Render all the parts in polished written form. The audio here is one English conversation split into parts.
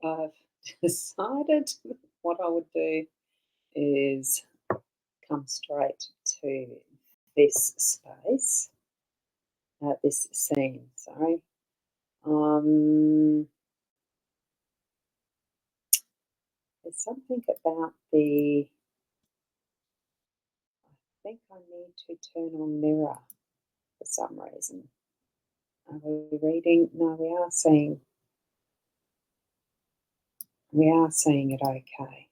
I've decided what I would do is come straight to this space, this scene, sorry. Um, there's something about I think I need to turn on mirror for some reason. Are we reading? No, we are seeing it okay.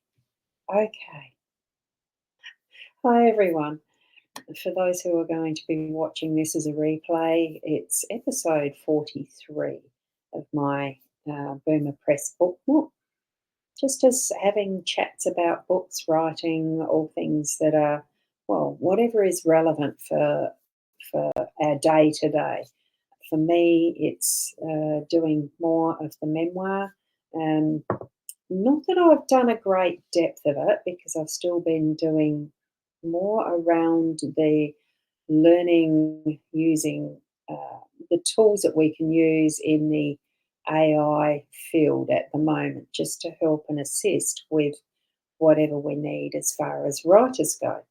Okay. Hi everyone. For those who are going to be watching this as a replay, it's episode 43 of my Boomer Press book nook. Just as having chats about books, writing, all things that are, well, whatever is relevant for our day to day. For me, it's doing more of the memoir. And not that I've done a great depth of it because I've still been doing more around the learning using the tools that we can use in the AI field at the moment, just to help and assist with whatever we need as far as writers go.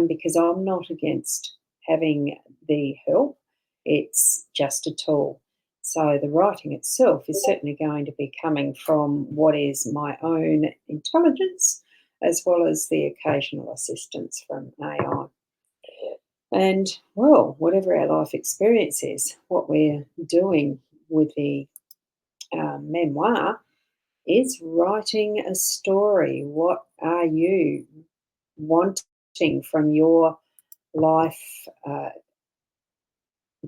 Because I'm not against having the help, it's just a tool. So the writing itself is certainly going to be coming from what is my own intelligence as well as the occasional assistance from AI. And, well, whatever our life experience is, what we're doing with the memoir is writing a story. What are you wanting from your life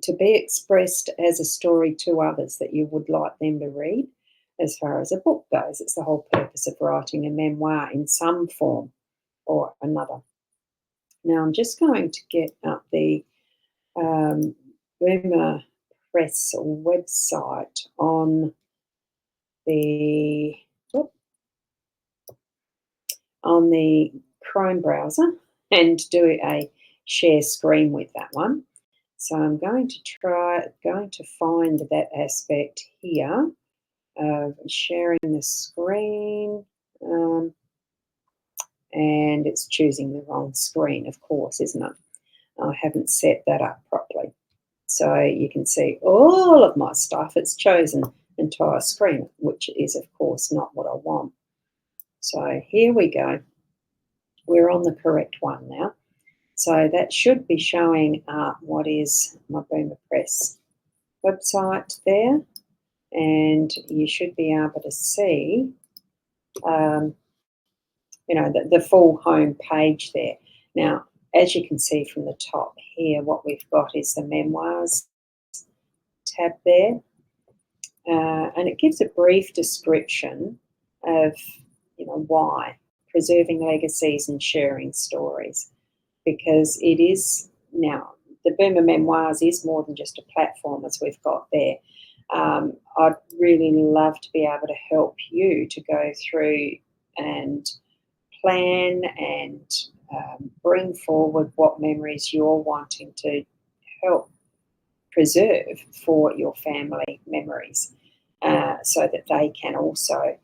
to be expressed as a story to others that you would like them to read? As far as a book goes, it's the whole purpose of writing a memoir in some form or another. Now, I'm just going to get up the um, Boomer Press website on the whoop, on the Chrome browser and do a share screen with that one. So I'm going to find that aspect here of sharing the screen, and it's choosing the wrong screen, of course, isn't it? I haven't set that up properly. So you can see all of my stuff. It's chosen entire screen, which is, of course, not what I want. So here we go. We're on the correct one now. So that should be showing what is my Boomer Press website there. And you should be able to see, the full home page there. Now, as you can see from the top here, what we've got is the Memoirs tab there. And it gives a brief description of, why preserving legacies and sharing stories, because it is now the Boomer Memoirs is more than just a platform as we've got there. I'd really love to be able to help you to go through and plan and bring forward what memories you're wanting to help preserve for your family memories, so that they can also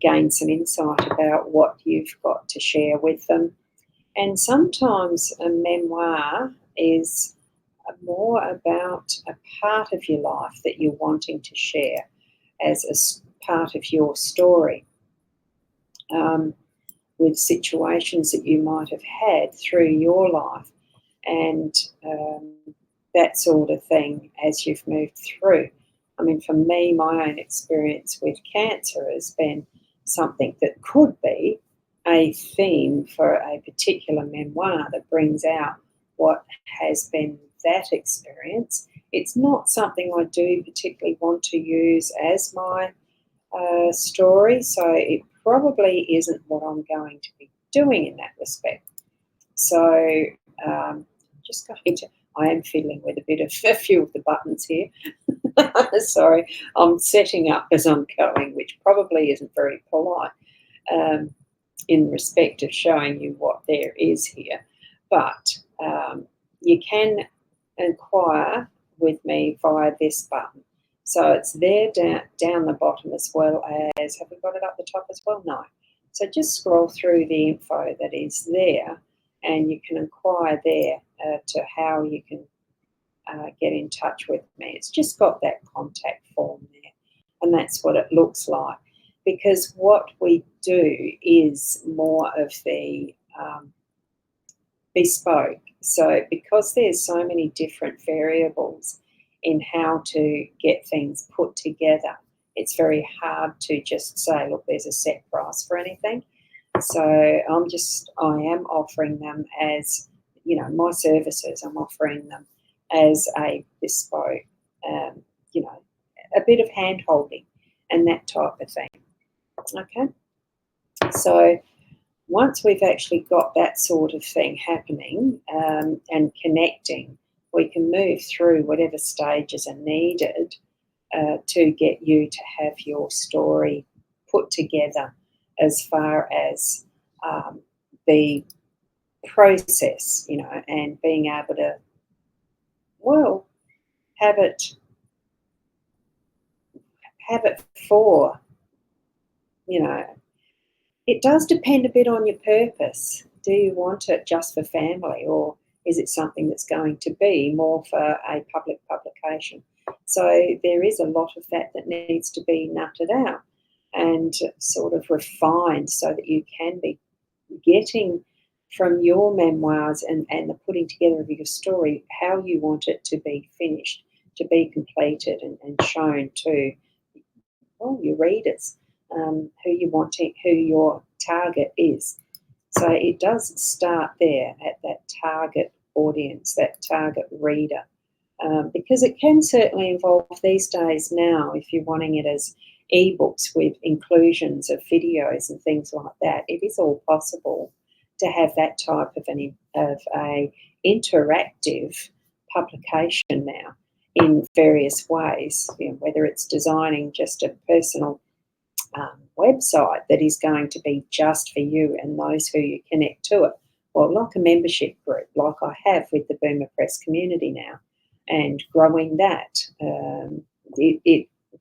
gain some insight about what you've got to share with them. And sometimes a memoir is more about a part of your life that you're wanting to share as a part of your story, with situations that you might have had through your life, and that sort of thing as you've moved through. I mean, for me, my own experience with cancer has been something that could be a theme for a particular memoir that brings out what has been that experience. It's not something I do particularly want to use as my story, so it probably isn't what I'm going to be doing in that respect. So just going to, I am fiddling with a few of the buttons here. Sorry, I'm setting up as I'm going, which probably isn't very polite in respect of showing you what there is here. But you can inquire with me via this button. So it's there down the bottom as well as, have we got it up the top as well? No. So just scroll through the info that is there and you can inquire there to how you can get in touch with me. It's just got that contact form there, and that's what it looks like. Because what we do is more of the bespoke. So because there's so many different variables in how to get things put together, it's very hard to just say, look, there's a set price for anything. So I am offering them as, my services, I'm offering them as a bespoke, um, you know, a bit of hand holding and that type of thing. Okay. So once we've actually got that sort of thing happening and connecting, we can move through whatever stages are needed to get you to have your story put together as far as the process, and being able to, well, have it have it for, you know, it does depend a bit on your purpose. Do you want it just for family, or is it something that's going to be more for a public publication? So there is a lot of that needs to be nutted out and sort of refined so that you can be getting from your memoirs and the putting together of your story how you want it to be finished, to be completed and shown to, well, your readers, who your target is. So it does start there at that target audience, that target reader, because it can certainly involve these days now, if you're wanting it as ebooks with inclusions of videos and things like that, it is all possible to have that type of a interactive publication now in various ways, whether it's designing just a personal website that is going to be just for you and those who you connect to it. Well, like a membership group, like I have with the Boomer Press community now, and growing that.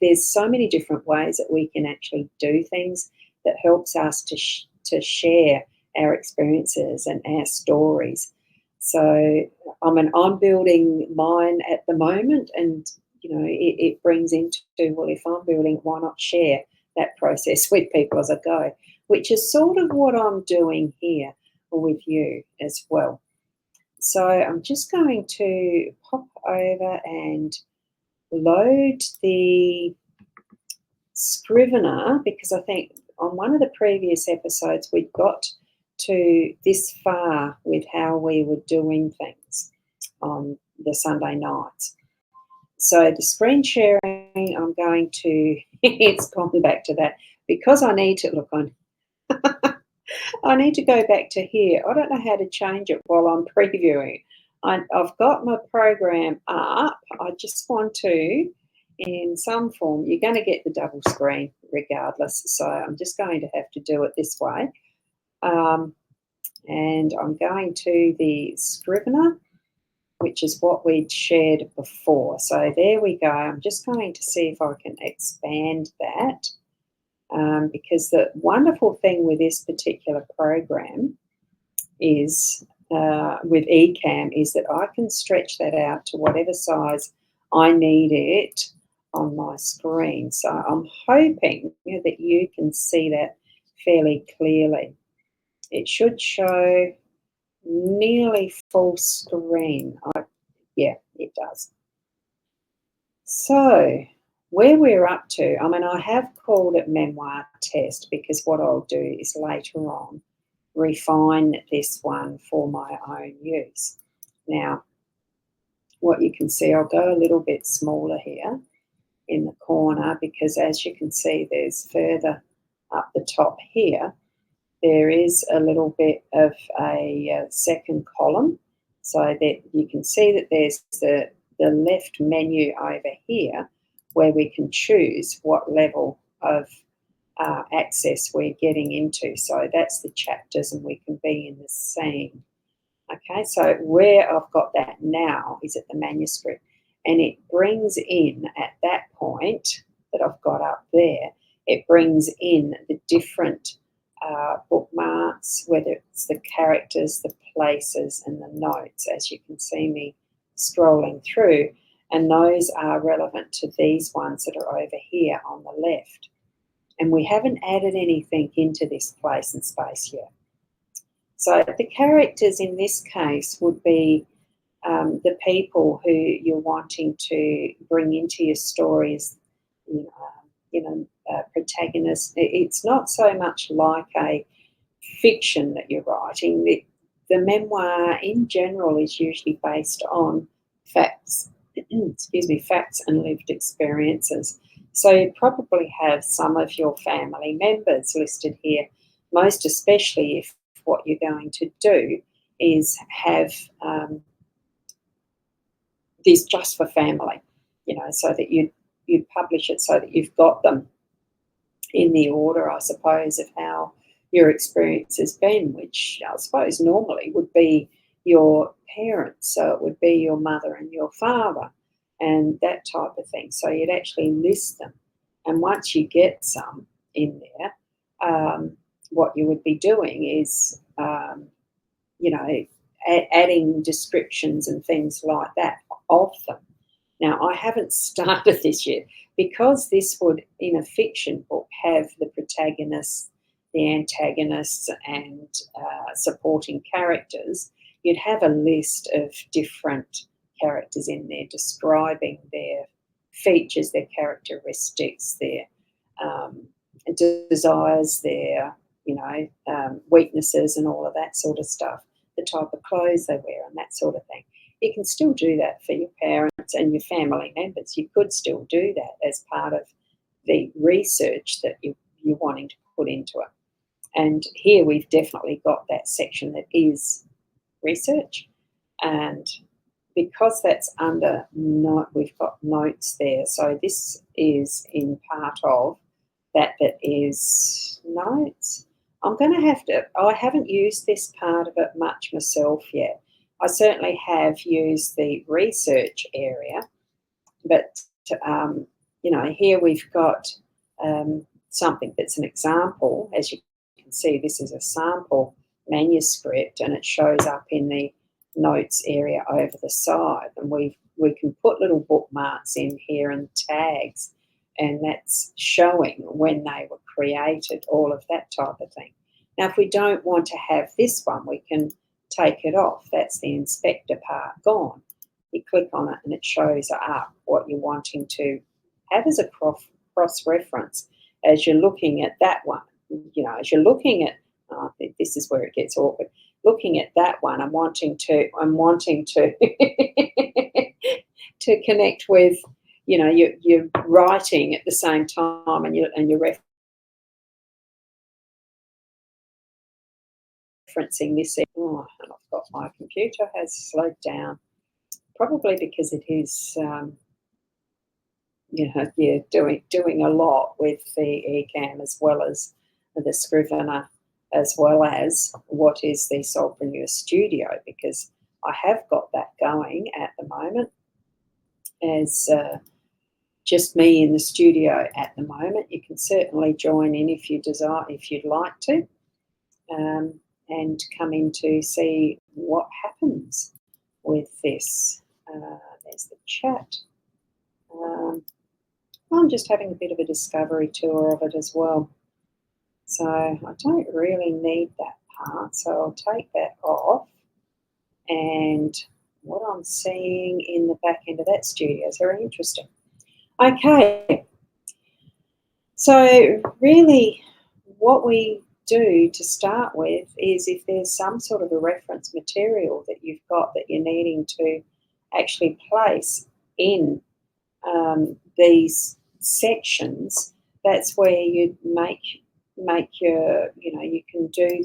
There's so many different ways that we can actually do things that helps us to share our experiences and our stories. So, I'm building mine at the moment, and it brings into, well, if I'm building, why not share that process with people as I go, which is sort of what I'm doing here with you as well. So I'm just going to pop over and load the Scrivener, because I think on one of the previous episodes we got to this far with how we were doing things on the Sunday nights. So the screen sharing, I'm going to, it's gone back to that because I need to look on. I need to go back to here. I don't know how to change it while I'm previewing. I've got my program up. I just want to, in some form, you're going to get the double screen regardless. So I'm just going to have to do it this way. And I'm going to the Scrivener, which is what we'd shared before. So there we go. I'm just going to see if I can expand that. Because the wonderful thing with this particular program is, with Ecamm, is that I can stretch that out to whatever size I need it on my screen. So I'm hoping that you can see that fairly clearly. It should show nearly full screen. Yeah, it does. So where we're up to, I have called it Memoir Test because what I'll do is later on refine this one for my own use. Now, what you can see, I'll go a little bit smaller here in the corner because as you can see, there's further up the top here, there is a little bit of a second column so that you can see that there's the left menu over here where we can choose what level of access we're getting into. So that's the chapters and we can be in the scene. Okay, so where I've got that now is at the manuscript. and it brings in, at that point that I've got up there, it brings in the different bookmarks, whether it's the characters, the places, and the notes, as you can see me scrolling through. And those are relevant to these ones that are over here on the left. And we haven't added anything into this place and space yet. So the characters in this case would be the people who you're wanting to bring into your stories, protagonists. It's not so much like a fiction that you're writing. The memoir in general is usually based on facts, excuse me, facts and lived experiences. So you probably have some of your family members listed here, most especially if what you're going to do is have this just for family, so that you'd publish it so that you've got them in the order, I suppose, of how your experience has been, which I suppose normally would be your parents. So it would be your mother and your father and that type of thing. So you'd actually list them. And once you get some in there, what you would be doing is, adding descriptions and things like that of them. Now, I haven't started this yet because this would, in a fiction book, have the protagonists, the antagonists, and supporting characters. You'd have a list of different characters in there describing their features, their characteristics, their desires, their weaknesses, and all of that sort of stuff. The type of clothes they wear and that sort of thing. You can still do that for your parents and your family members. You could still do that as part of the research that you're wanting to put into it. And here we've definitely got that section that is research. And because that's under note, we've got notes there. So this is in part of that is notes. I'm going to have to, I haven't used this part of it much myself yet. I certainly have used the research area, but, here we've got something that's an example. As you can see, this is a sample manuscript and it shows up in the notes area over the side. And we can put little bookmarks in here and tags, and that's showing when they were created, all of that type of thing. Now, if we don't want to have this one, we can take it off. That's the inspector part gone. You click on it and it shows up what you're wanting to have as a cross-reference as you're looking at that one. As you're looking at, this is where it gets awkward. Looking at that one, I'm wanting to to connect with, you're writing at the same time and you're referencing this. Oh, and I've got my computer has slowed down, probably because it is, doing a lot with the eCam as well as the Scrivener, as well as what is the Solpreneur Studio, because I have got that going at the moment as just me in the studio at the moment. You can certainly join in if you desire, if you'd like to, and come in to see what happens with this. There's the chat. I'm just having a bit of a discovery tour of it as well. So I don't really need that part, so I'll take that off. And what I'm seeing in the back end of that studio is very interesting. Okay, so really what we do to start with is, if there's some sort of a reference material that you've got that you're needing to actually place in these sections, that's where you make your, you can do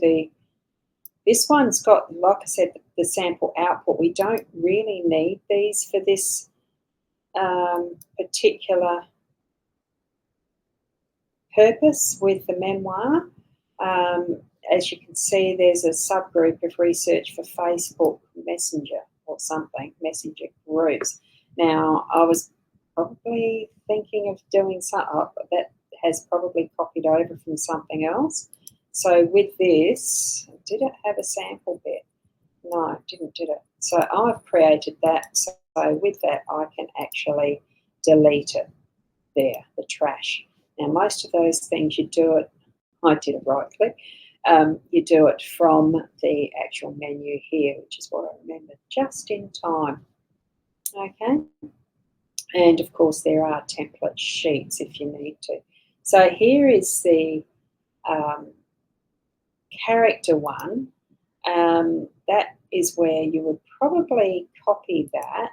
this one's got, like I said, the sample output. We don't really need these for this particular purpose with the memoir. As you can see, there's a subgroup of research for Facebook Messenger or something, messenger groups. Now, I was probably thinking of doing that has probably copied over from something else. So with this, did it have a sample bit? No, it didn't, did it? So I've created that. So with that, I can actually delete it there, the trash. Now, most of those things you do it, I did it right click, you do it from the actual menu here, which is what I remember just in time. Okay. And of course, there are template sheets if you need to. So here is the um, character one. That is where you would probably copy that.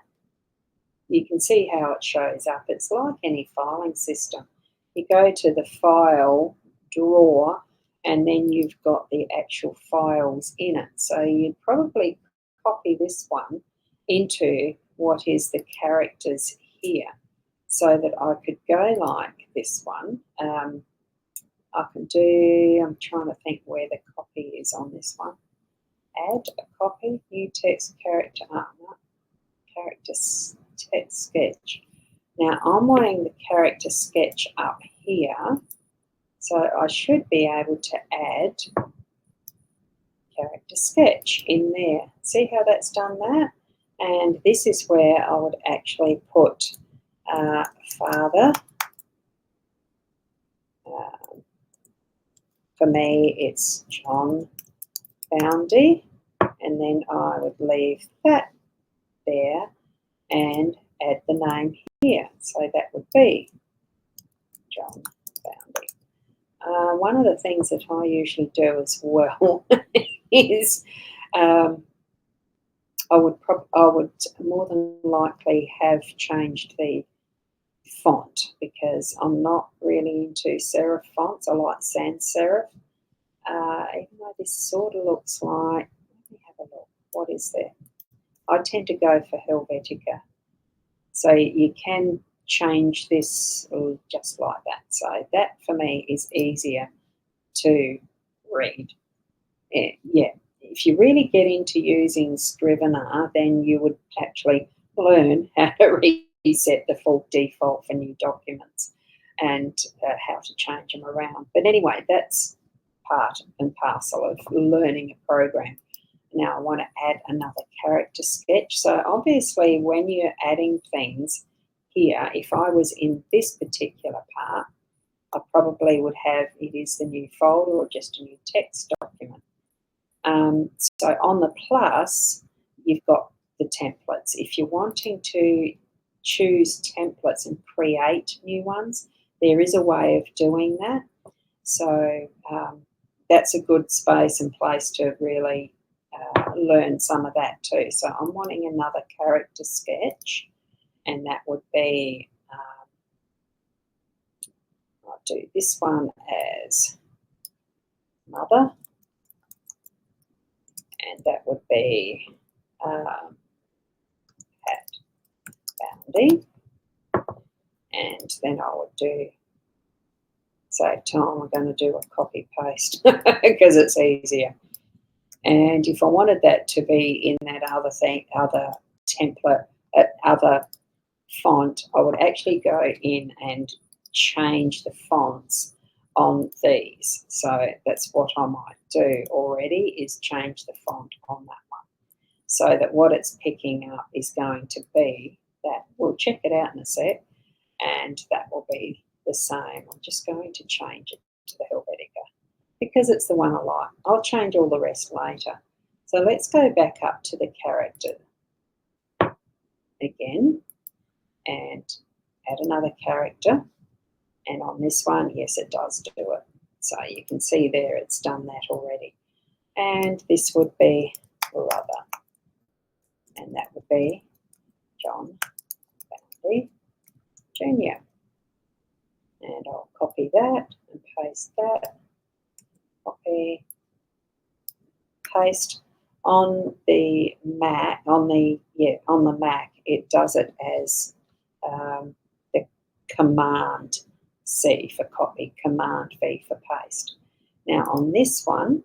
You can see how it shows up. It's like any filing system. You go to the file drawer and then you've got the actual files in it. So you'd probably copy this one into what is the characters here so that I could go like this one. I'm trying to think where the copy is on this one. Add a copy, new text, character, character text sketch. Now I'm wanting the character sketch up here, so I should be able to add character sketch in there. See how that's done that? And this is where I would actually put father. For me, it's Ros Boundy, and then I would leave that there and add the name here. So that would be Ros Boundy. One of the things that I usually do as well is I would more than likely have changed the font because I'm not really into serif fonts. I like sans serif. Even though this sort of looks like, let me have a look. What is there? I tend to go for Helvetica. So you can change this just like that. So that for me is easier to read. Yeah. If you really get into using Scrivener, then you would actually learn how to reset the full default for new documents and how to change them around. But anyway, that's part and parcel of learning a program. Now I want to add another character sketch. So obviously when you're adding things here, if I was in this particular part, I probably would have it is the new folder or just a new text document. So on the plus, you've got the templates. If you're wanting to choose templates and create new ones, there is a way of doing that. So that's a good space and place to really learn some of that too. So I'm wanting another character sketch, and that would be, I'll do this one as mother, and that would be at Boundy, and then I would do, save time, I'm going to do a copy paste because it's easier. And if I wanted that to be in that other template, other font, I would actually go in and change the fonts on these. So that's what I might do already, is change the font on that one so that what it's picking up is going to be that. We'll check it out in a sec, and that will be the same. I'm just going to change it to the Helvetica because it's the one I like. I'll change all the rest later. So let's go back up to the character again and add another character. And on this one, yes, it does do it. So you can see there it's done that already. And this would be brother. And that would be Ros Boundy Jr. And I'll copy that and paste that. Copy, paste. On the Mac, on the Mac, it does it as the Command C for copy, Command V for paste. Now on this one,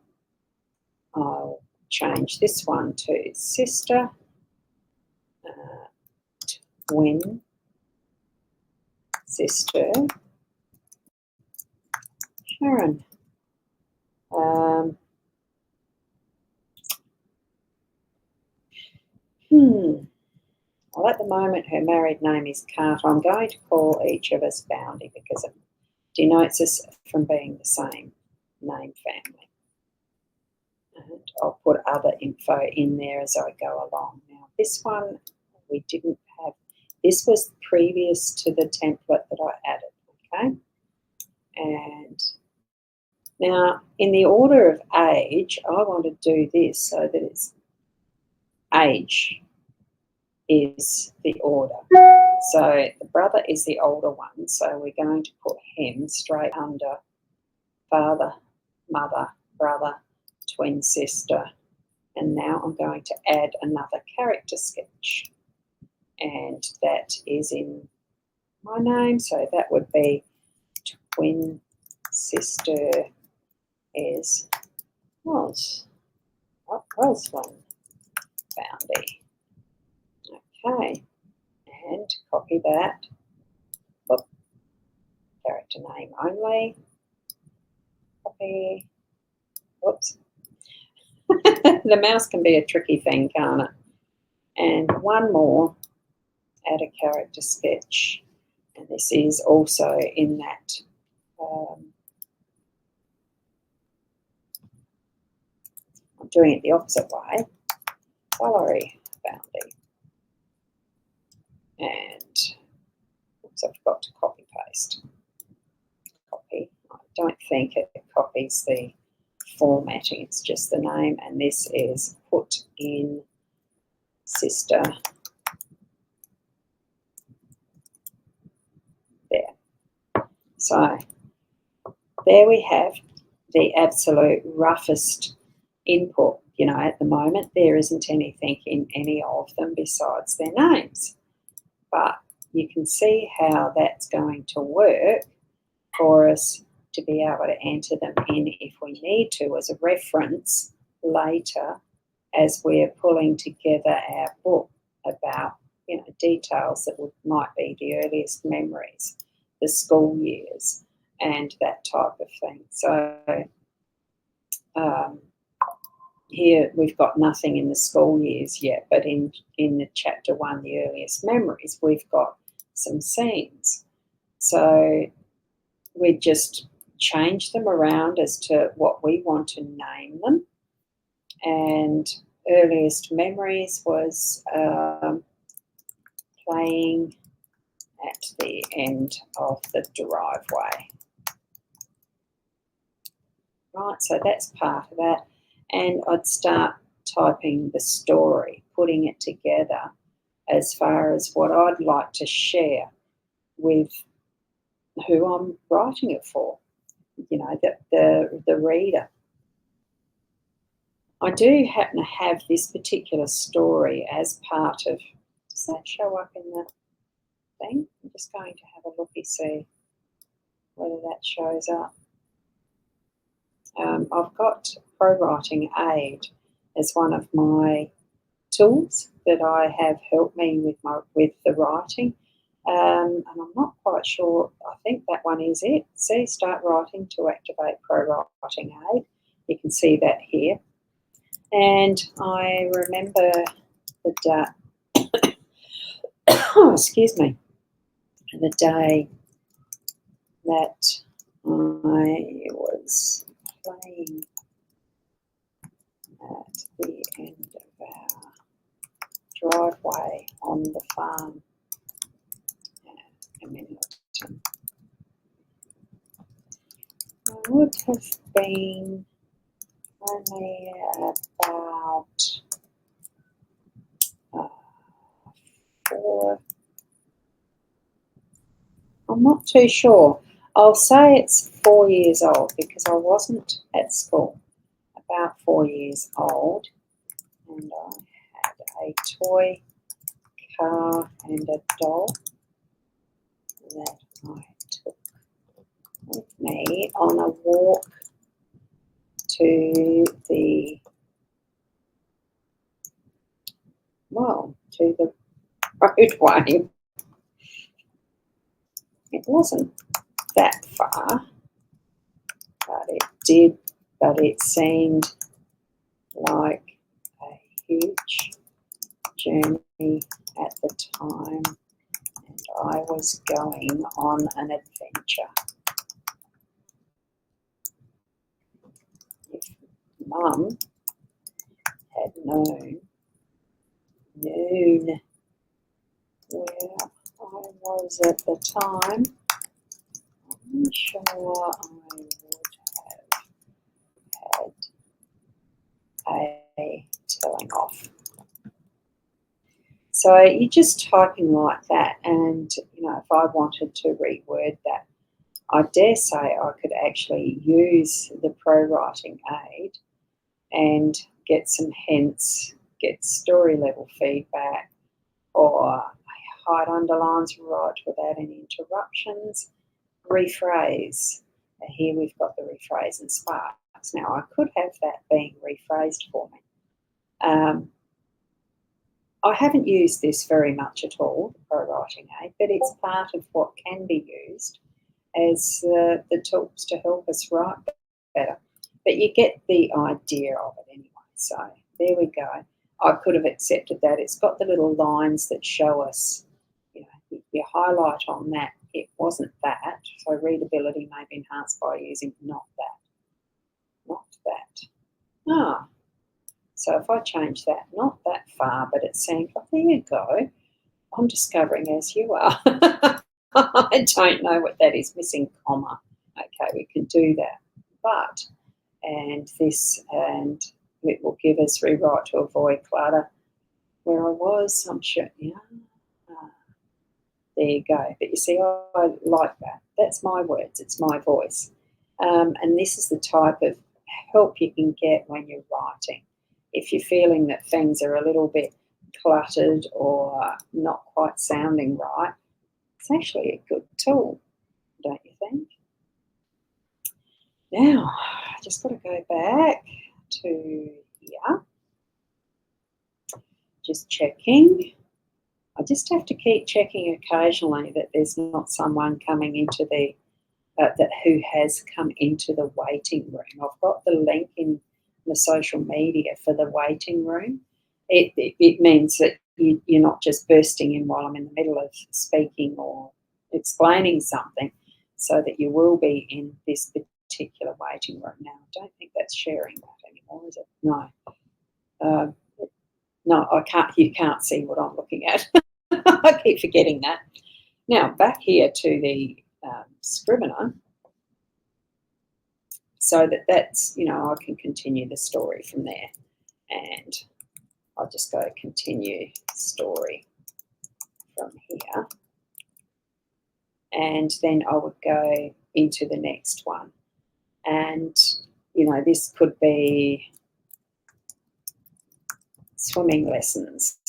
I'll change this one to sister, twin sister Sharon. Well, at the moment, her married name is Carter. I'm going to call each of us Boundy because it denotes us from being the same name family. And I'll put other info in there as I go along. Now, this one we didn't have. This was previous to the template that I added, okay? And now, in the order of age, I want to do this so that it's age is the order. So the brother is the older one, so we're going to put him straight under father, mother, brother, twin sister. And now I'm going to add another character sketch. And that is in my name, so that would be twin sister is Rosalind Boundy. Okay, and copy that. Look, character name only. Copy. Whoops. The mouse can be a tricky thing, can't it? And one more, add a character sketch. And this is also in that I'm doing it the opposite way. Valerie Boundy. And oops, I forgot to copy paste. Copy. I don't think it copies the formatting, it's just the name, and this is put in sister. There. So there we have the absolute roughest input. You know, at the moment there isn't anything in any of them besides their names. But you can see how that's going to work for us to be able to enter them in if we need to as a reference later as we're pulling together our book about, you know, details that might be the earliest memories, the school years and that type of thing. So here we've got nothing in the school years yet, but in the chapter 1, the earliest memories, we've got some scenes. So we just change them around as to what we want to name them. And earliest memories was playing at the end of the driveway. Right, so that's part of that. And I'd start typing the story, putting it together as far as what I'd like to share with who I'm writing it for, you know, the reader. I do happen to have this particular story as part of, does that show up in the thing? I'm just going to have a looky, see whether that shows up. I've got Pro Writing Aid as one of my tools that I have helped me with the writing. And I'm not quite sure, I think that one is it. See, start writing to activate Pro Writing Aid. You can see that here. And I remember the day, excuse me, the day that I was playing at the end of our driveway on the farm in Middleton. I would have been only about 4. I'm not too sure. I'll say it's 4 years old because I wasn't at school. About 4 years old, and I had a toy car and a doll that I took with me on a walk to the roadway It wasn't that far, but it seemed like a huge journey at the time, and I was going on an adventure. If Mum had known where I was at the time, I'm sure I would have had a telling off. So you're just typing like that, and if I wanted to reword that, I dare say I could actually use the pro writing aid and get some hints, get story level feedback, or hide underlines right without any interruptions, rephrase. Here we've got the rephrase and sparks. Now I could have that being rephrased for me. I haven't used this very much at all, the pro writing aid, but it's part of what can be used as the tools to help us write better. But you get the idea of it anyway. So there we go. I could have accepted that. It's got the little lines that show us, you highlight on that. It wasn't that. So readability may be enhanced by using not that. Not that. Ah. So if I change that, not that far, but it seemed like, there you go. I'm discovering as you are. I don't know what that is, missing comma. Okay, we can do that. But, and it will give us rewrite to avoid clutter. Where I was, I'm sure, there you go. But you see, I like that. That's my words, it's my voice. And this is the type of help you can get when you're writing. If you're feeling that things are a little bit cluttered or not quite sounding right, it's actually a good tool, don't you think? Now, I just got to go back to here. Just checking. I just have to keep checking occasionally that there's not someone coming into the who has come into the waiting room. I've got the link in the social media for the waiting room. It means that you're not just bursting in while I'm in the middle of speaking or explaining something, so that you will be in this particular waiting room. Now, I don't think that's sharing that anymore, is it? No. No, I can't. You can't see what I'm looking at. I keep forgetting that. Now, back here to the Scrivener, so that's, I can continue the story from there. And I'll just go continue story from here. And then I would go into the next one. And, this could be swimming lessons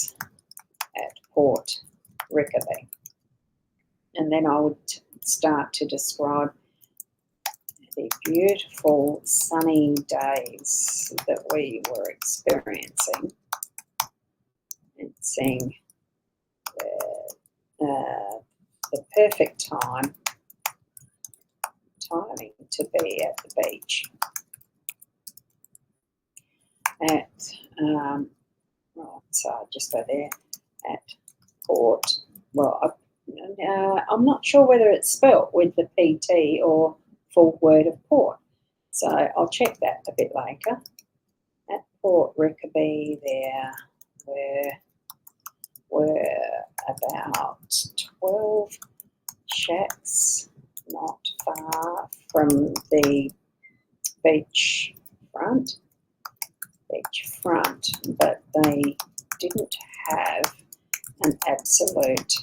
at Port Rickaby. And then I would start to describe the beautiful sunny days that we were experiencing and seeing the perfect timing to be at the beach at so I'll just go there at Port. Well, I'm not sure whether it's spelt with the PT or full word of Port, so I'll check that a bit later. At Port Rickaby, there were about 12 shacks not far from the beach front, but they didn't have an absolute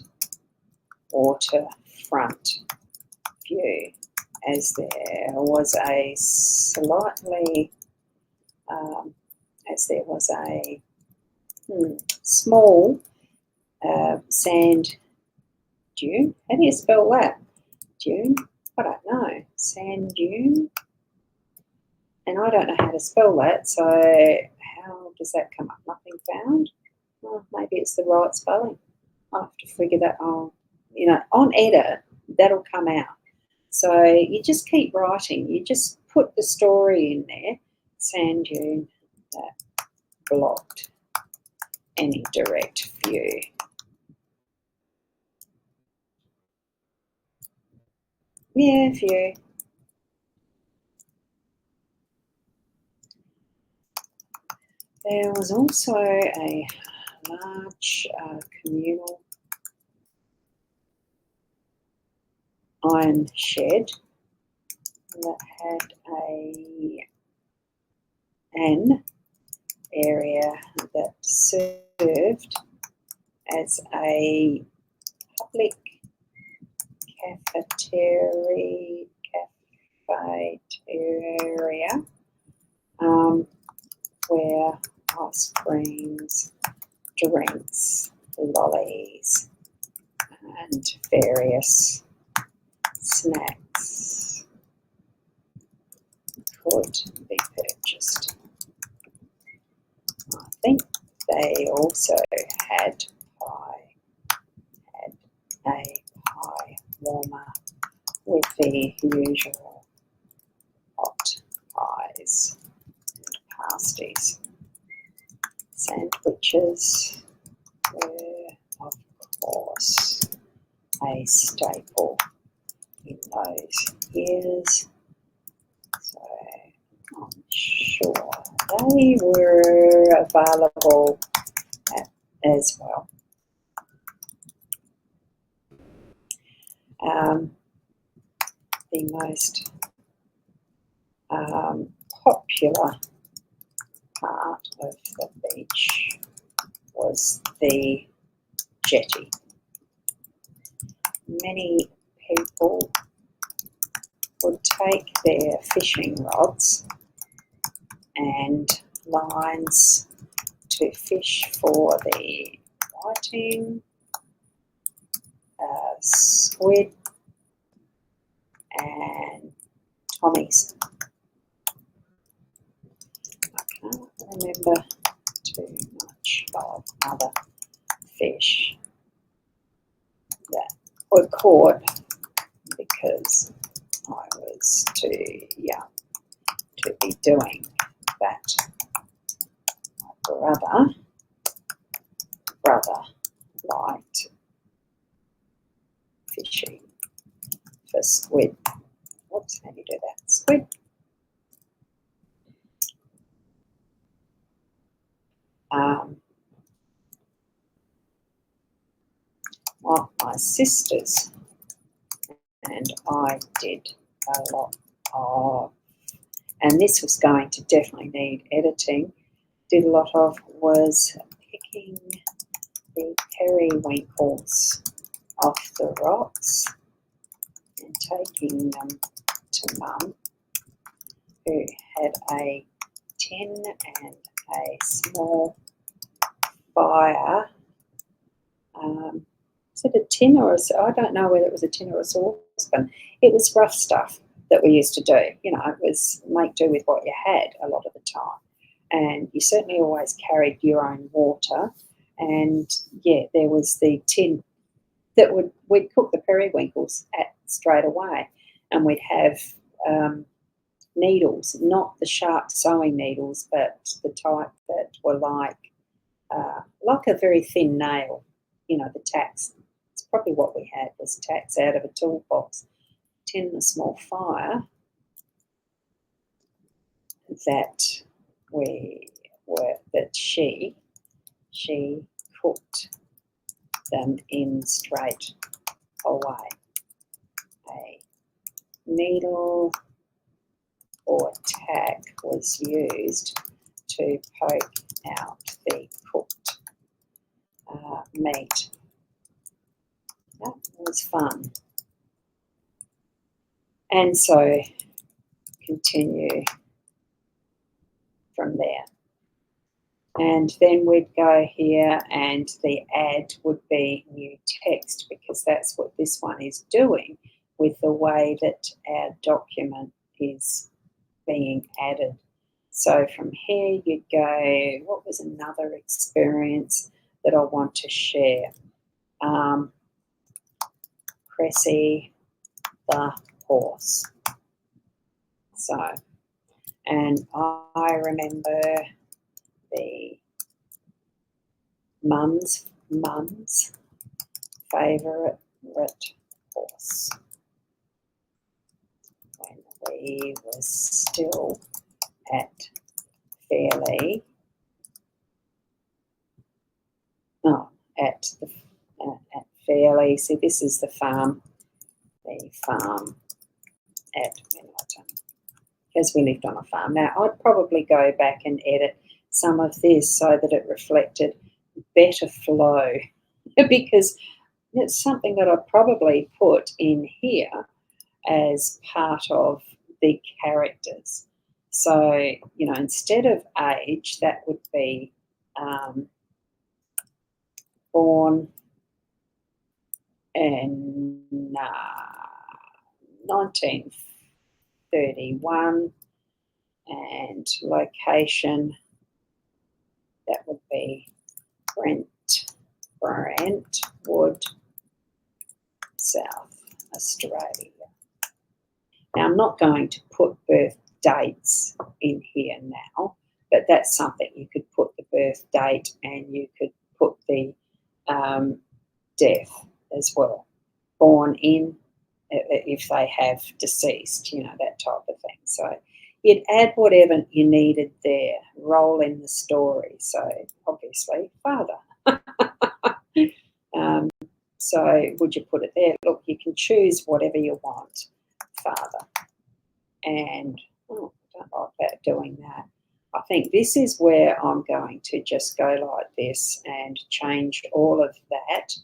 waterfront view, as there was a small sand dune. How do you spell that? Dune? I don't know. Sand dune? And I don't know how to spell that, so how does that come up? Nothing found? Well, maybe it's the right spelling. I'll have to figure that out. On edit, that'll come out. So you just keep writing. You just put the story in there. Sand dune that blocked any direct view. Yeah, view. There was also a large communal iron shed that had an area that served as a public cafeteria, where ice creams, drinks, lollies, and various snacks could be purchased. I think they also had a pie warmer with the usual hot pies and pasties. Sandwiches were, of course, a staple in those years, so I'm sure they were available as well. The most popular part of the beach was the jetty. Many people would take their fishing rods and lines to fish for the whiting, squid, and tommies. I can't remember too much of other fish that were caught because I was too young to be doing that. My brother liked fishing for squid. Whoops, how do you do that? Squid. What my sisters and I did a lot of, and this was going to definitely need editing, did a lot of was picking the periwinkles off the rocks and taking them to Mum, who had a tin and a small fire. Is it a tin or I don't know whether it was a tin or a saucepan. It was rough stuff that we used to do. You know, it was make do with what you had a lot of the time. And you certainly always carried your own water. And yeah, there was the tin that we'd cook the periwinkles at straight away. And we'd have needles, not the sharp sewing needles, but the type that were like a very thin nail, you know, the tacks. It's probably what we had was tacks out of a toolbox. Tin a small fire that she cooked them in straight away. A needle or tack was used to poke out the cooked meat. That was fun. And so continue from there. And then we'd go here and the ad would be new text, because that's what this one is doing with the way that our document is being added. So from here you'd go, what was another experience that I want to share? Cressy the horse. So, and I remember the mum's favourite horse when we were still at Fairley. At Fairley. See, this is the farm at Menlton, because we lived on a farm. Now, I'd probably go back and edit some of this so that it reflected better flow, because it's something that I'd probably put in here as part of the characters. So, you know, instead of age, that would be born in 1931, and location, that would be Brentwood, South Australia. Now, I'm not going to put birth dates in here now, but that's something you could put the birth date, and you could put the death as well. Born in, if they have deceased, you know, that type of thing. So you'd add whatever you needed there, roll in the story. So obviously, father. So would you put it there? Look, you can choose whatever you want, father. And I don't like that, doing that. I think this is where I'm going to just go like this and change all of that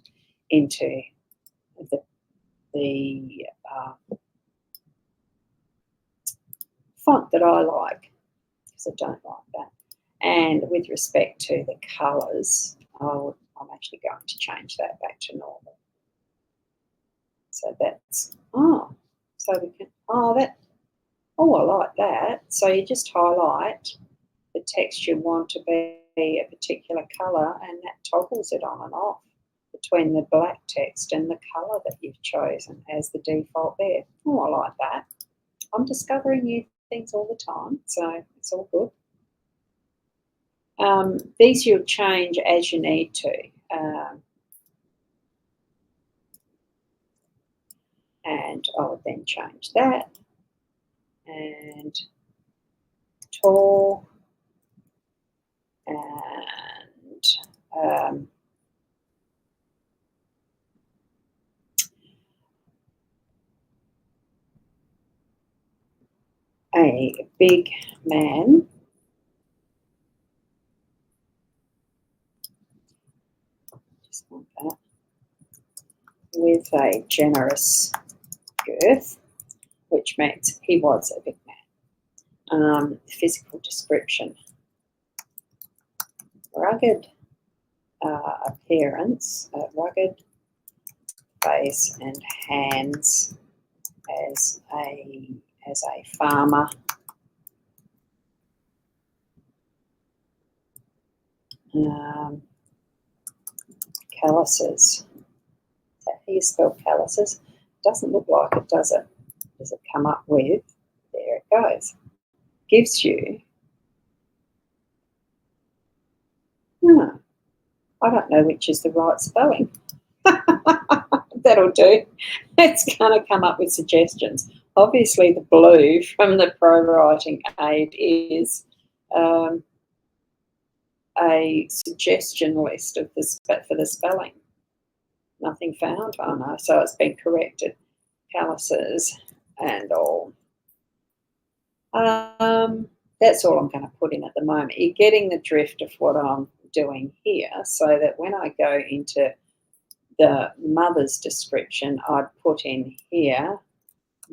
into the font that I like, because I don't like that. And with respect to the colours, I'm actually going to change that back to normal. So that's, so we can, I like that. So you just highlight the text you want to be a particular colour, and that toggles it on and off between the black text and the colour that you've chosen as the default there. I like that. I'm discovering new things all the time, so it's all good. These you'll change as you need to. And I would then change that. And tall. And a big man. Just want that. With a generous girth, which means he was a big man. Physical description. Rugged appearance, rugged face and hands as a farmer. Calluses. Is that how you spell calluses? Doesn't look like it, does it? Does it come up with? There it goes. Gives you. I don't know which is the right spelling. That'll do. It's going to come up with suggestions. Obviously, the blue from the pro writing aid is a suggestion list of for the spelling. Nothing found. Oh no, so it's been corrected. Calluses and all. That's all I'm going to put in at the moment. You're getting the drift of what I'm doing here, so that when I go into the mother's description, I'd put in here,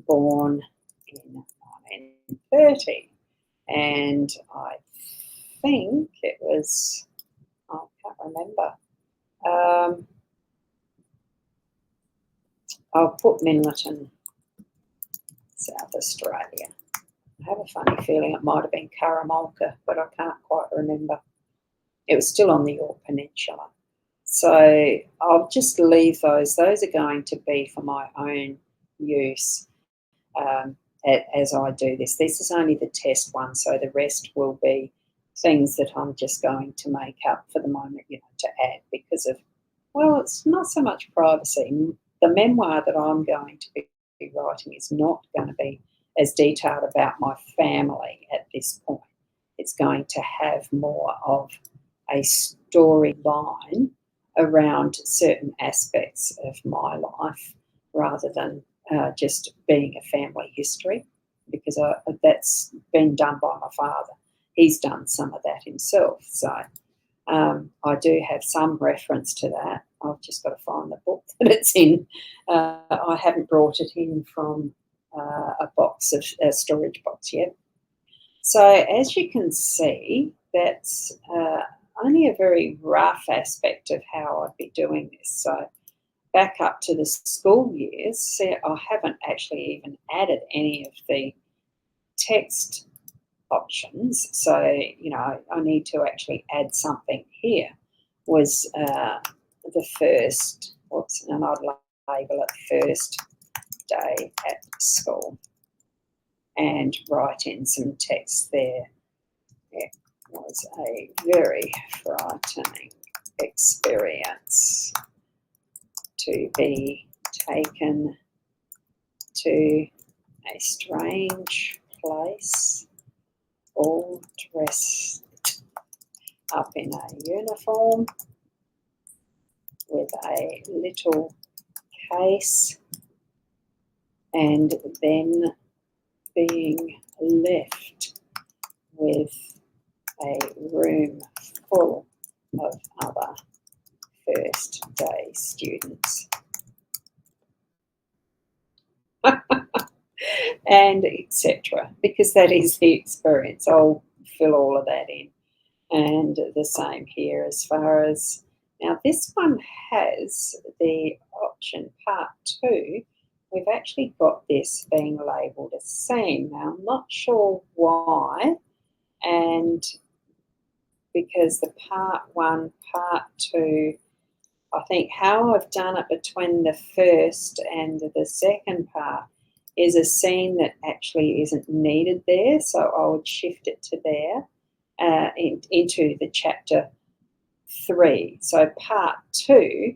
born in 1930. And I think it was, I can't remember. I'll put Menlton, South Australia. I have a funny feeling it might have been Karamulka, but I can't quite remember. It was still on the York Peninsula. So I'll just leave those. Those are going to be for my own use as I do this. This is only the test one, so the rest will be things that I'm just going to make up for the moment, to add because of, well, it's not so much privacy. The memoir that I'm going to be writing is not going to be as detailed about my family at this point. It's going to have more of a storyline around certain aspects of my life rather than just being a family history, because that's been done by my father. He's done some of that himself. So I do have some reference to that. I've just got to find the book that it's in. I haven't brought it in from a storage box yet. So as you can see, that's only a very rough aspect of how I'd be doing this. So back up to the school years, see, I haven't actually even added any of the text options. So, I need to actually add something here. Was the first, and I'd label it first day at school and write in some text there. It was a very frightening experience to be taken to a strange place, all dressed up in a uniform with a little case, and then being left with a room full of other first day students. And etc., because that is the experience. I'll fill all of that in. And the same here as far as, now this one has the option part 2. We've actually got this being labelled as scene. Now I'm not sure why, and because the part 1, part 2, I think how I've done it between the first and the second part is a scene that actually isn't needed there, so I would shift it to there, into the chapter 3. So part 2,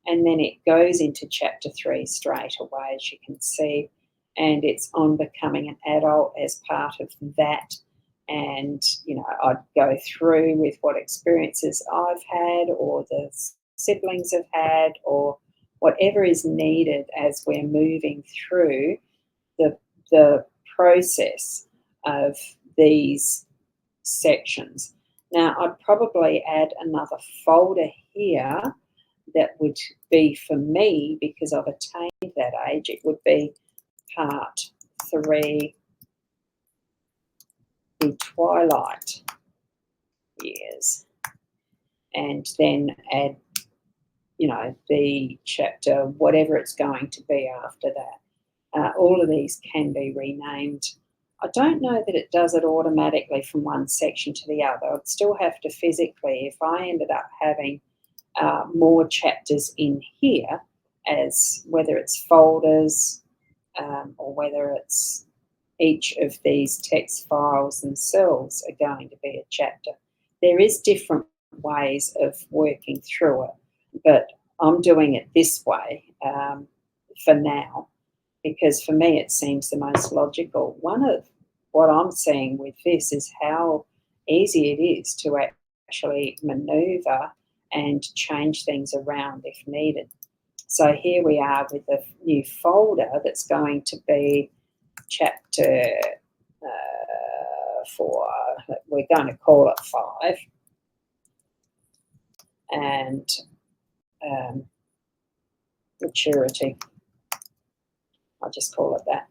and then it goes into chapter 3 straight away, as you can see, and it's on becoming an adult as part of that. And, I'd go through with what experiences I've had or the siblings have had or whatever is needed as we're moving through the process of these sections. Now, I'd probably add another folder here that would be for me, because I've attained that age. It would be part 3, the twilight years, and then add, the chapter, whatever it's going to be after that. All of these can be renamed. I don't know that it does it automatically from one section to the other. I'd still have to physically, if I ended up having more chapters in here, as whether it's folders or whether it's each of these text files themselves are going to be a chapter. There is different ways of working through it, but I'm doing it this way for now, because for me it seems the most logical. One of what I'm seeing with this is how easy it is to actually manoeuvre and change things around if needed. So here we are with a new folder that's going to be chapter 4. We're going to call it 5. And maturity. I'll just call it that.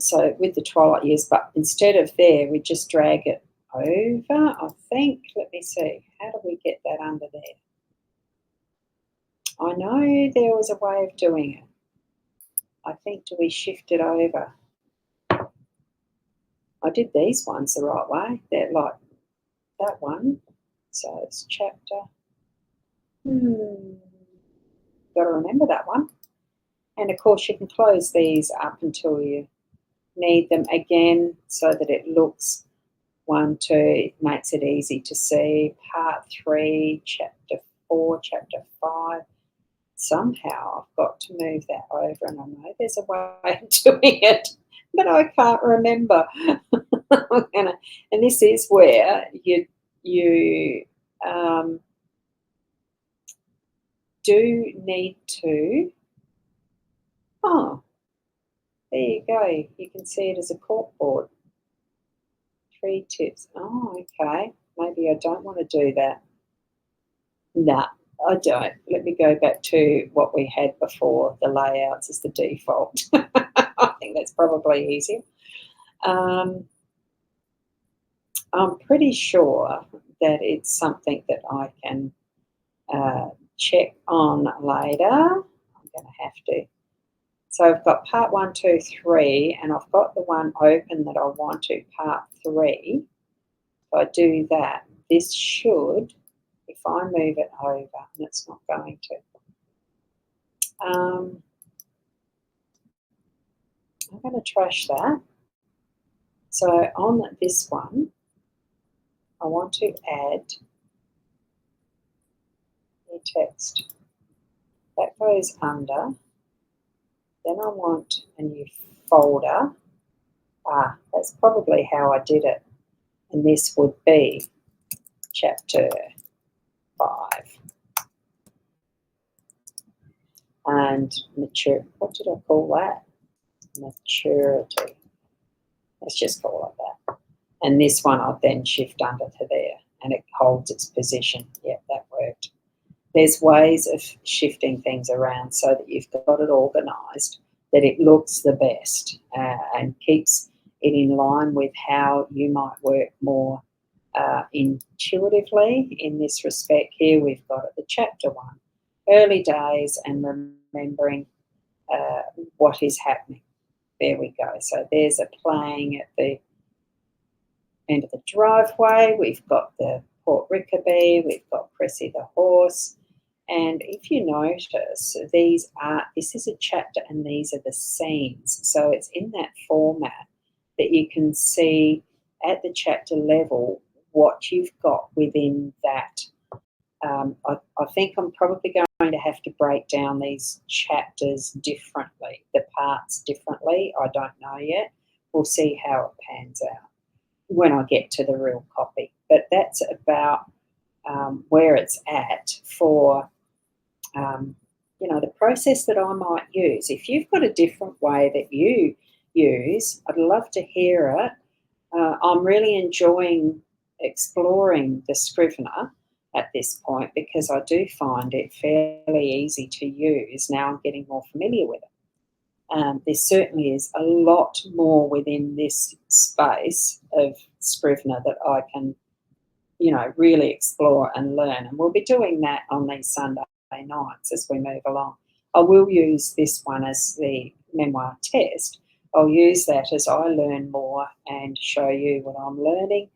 So with the twilight years, but instead of there, we just drag it over, I think. Let me see. How do we get that under there? I know there was a way of doing it. I think, do we shift it over? I did these ones the right way. They're like that one. So it's chapter. Got to remember that one. And of course, you can close these up until you need them again so that it looks 1, 2, it makes it easy to see. Part 3, Chapter 4, Chapter 5. Somehow I've got to move that over, and I know there's a way of doing it, but I can't remember. And this is where you do need to. Oh, there you go. You can see it as a corkboard. 3 tips. Oh, okay. Maybe I don't want to do that. Nah, I don't. Let me go back to what we had before, the layouts as the default. I think that's probably easier. I'm pretty sure that it's something that I can check on later. I'm going to have to. So I've got part 1, 2, 3, and I've got the one open that I want to, part 3. If I do that, this should, if I move it over, and it's not going to, I'm going to trash that. So on this one, I want to add new text. That goes under. Then I want a new folder. That's probably how I did it. And this would be Chapter 5. And mature, what did I call that? Maturity. Let's just call it that. And this one I'll then shift under to there, and it holds its position. Yep, that worked. There's ways of shifting things around so that you've got it organised, that it looks the best and keeps it in line with how you might work more intuitively. In this respect here, we've got the Chapter 1, early days and remembering what is happening. There we go. So there's a playing at the end of the driveway. We've got the Port Rickaby. We've got Cressy the horse. And if you notice, this is a chapter and these are the scenes. So it's in that format that you can see at the chapter level what you've got within that. I think I'm probably going to have to break down these chapters differently, the parts differently. I don't know yet. We'll see how it pans out when I get to the real copy. But that's about where it's at for, the process that I might use. If you've got a different way that you use, I'd love to hear it. I'm really enjoying exploring the Scrivener at this point because I do find it fairly easy to use. Now I'm getting more familiar with it. There certainly is a lot more within this space of Scrivener that I can, really explore and learn. And we'll be doing that on these Sunday nights as we move along. I will use this one as the memoir test. I'll use that as I learn more and show you what I'm learning,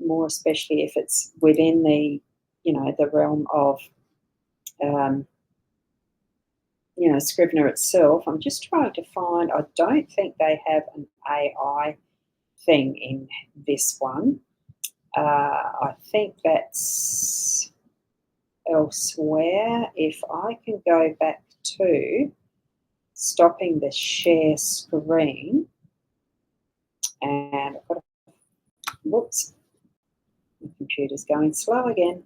more especially if it's within the, the realm of, Scrivener itself. I'm just trying to find, I don't think they have an AI thing in this one. I think that's elsewhere. If I can go back to stopping the share screen, and I've got whoops, the computer's going slow again.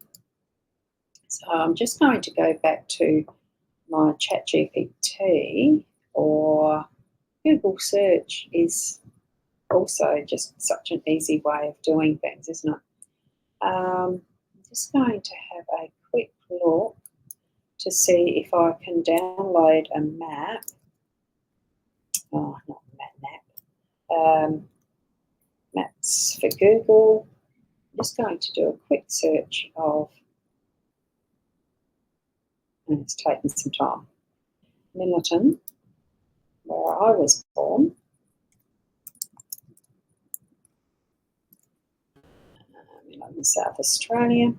So I'm just going to go back to my ChatGPT, or Google search is also just such an easy way of doing things, isn't it? I'm just going to have a quick look to see if I can download a map. Oh, not map. Maps for Google. I'm just going to do a quick search of, and it's taken some time, Millerton, where I was born. I'm in South Australia.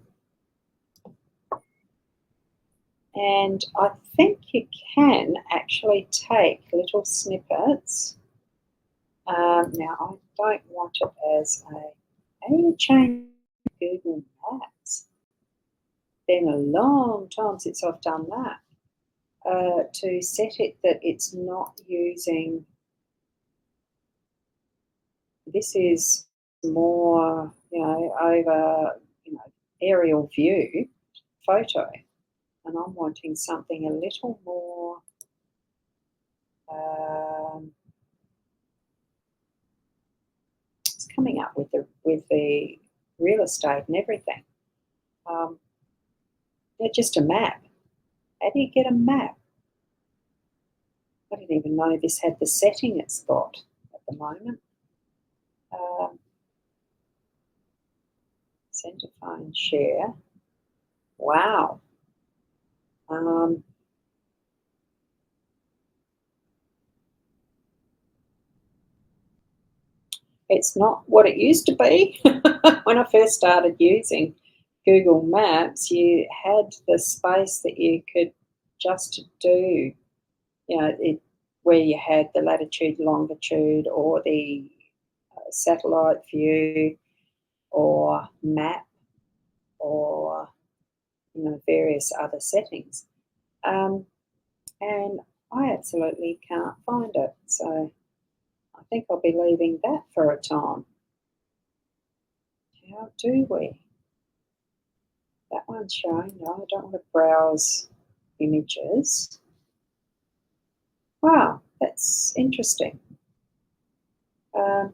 And I think you can actually take little snippets. Now, I don't want it as a. How do you change Google Maps? Been a long time since I've done that. To set it that it's not using. This is more, over, aerial view photo, and I'm wanting something a little more. Um, it's coming up with the real estate and everything. Um, they're just a map. How do you get a map? I didn't even know this had the setting it's got at the moment. Um, Center phone share. Wow. Um, it's not what it used to be. When I first started using Google Maps, you had the space that you could just do, it, where you had the latitude, longitude, or the satellite view, or map, or various other settings. Um, and I absolutely can't find it. So I think I'll be leaving that for a time. How do we? That one's showing. No, I don't want to browse images. Wow, that's interesting. Um,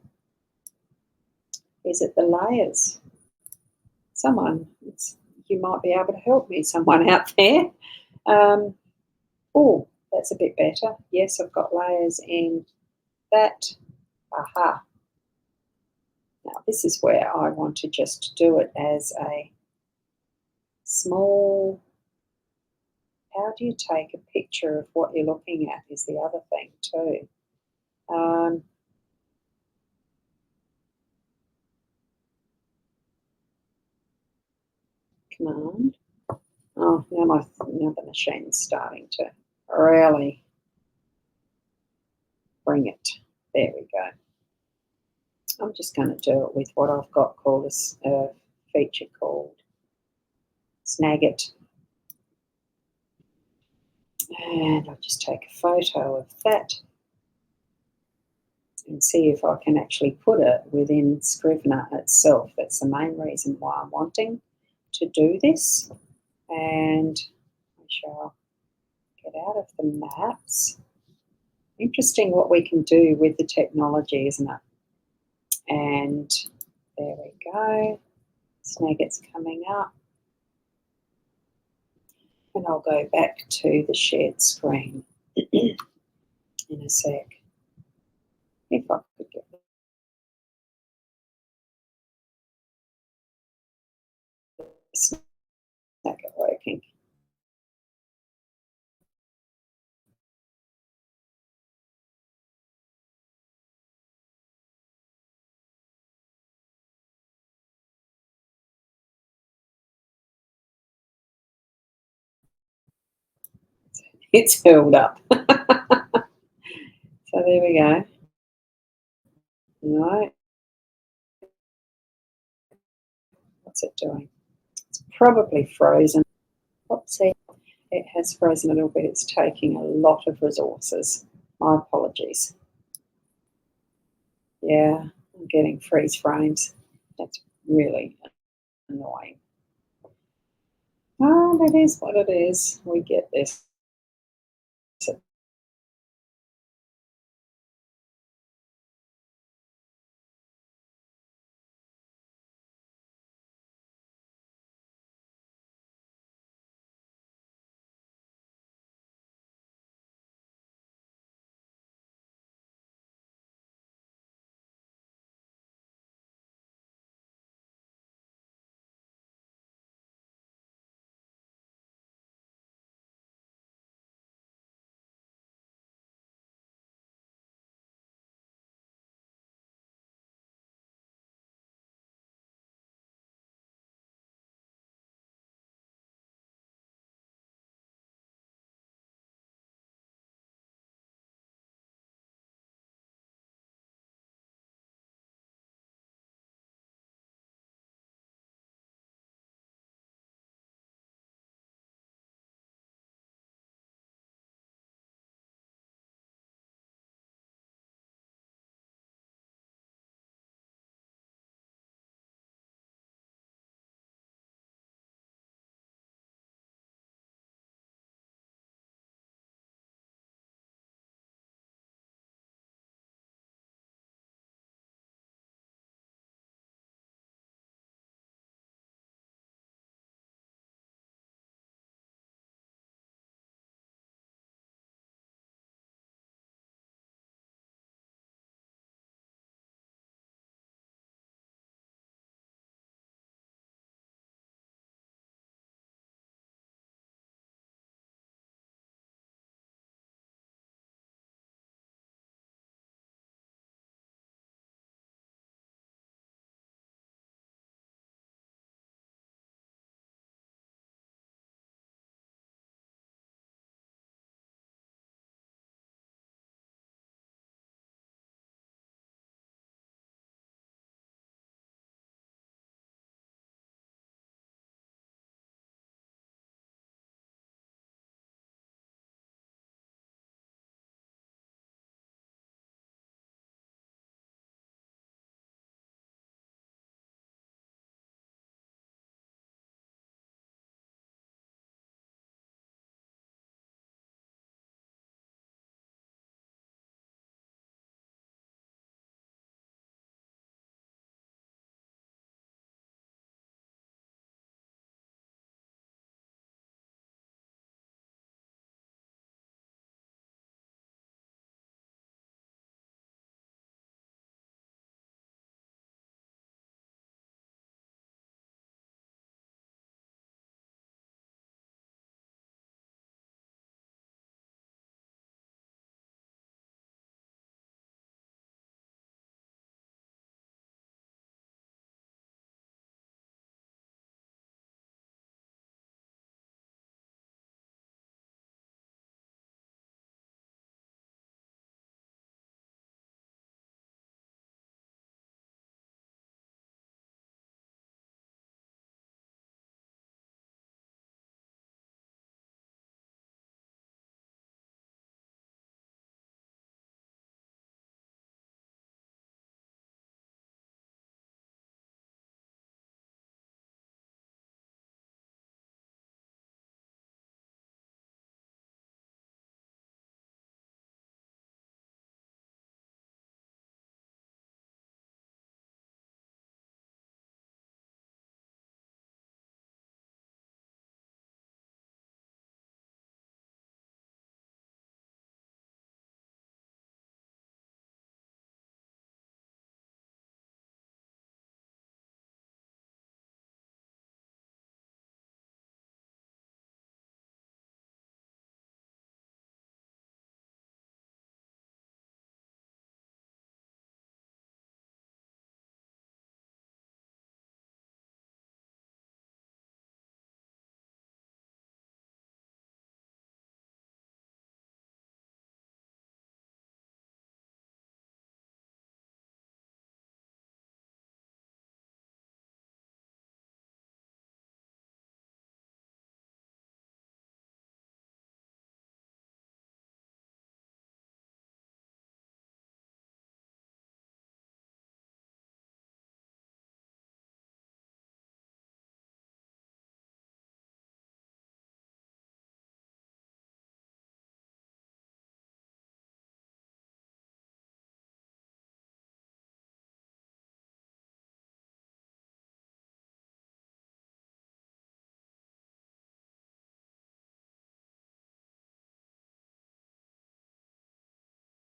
is it the layers? You might be able to help me, someone out there. Um, oh, that's a bit better. Yes, I've got layers in that. Aha. Now, this is where I want to just do it as a small. How do you take a picture of what you're looking at is the other thing too. Um, Command. Oh, now the machine's starting to really bring it. There we go. I'm just going to do it with what I've got called a feature called Snagit. And I'll just take a photo of that and see if I can actually put it within Scrivener itself. That's the main reason why I'm wanting to do this. And I shall get out of the maps. Interesting what we can do with the technology, isn't it? And there we go. Snagit's coming up. And I'll go back to the shared screen in a sec. If I could get the Snagit working. It's held up. So there we go. No. What's it doing? It's probably frozen. Oopsie. It has frozen a little bit. It's taking a lot of resources. My apologies. Yeah, I'm getting freeze frames. That's really annoying. Oh, that is what it is. We get this.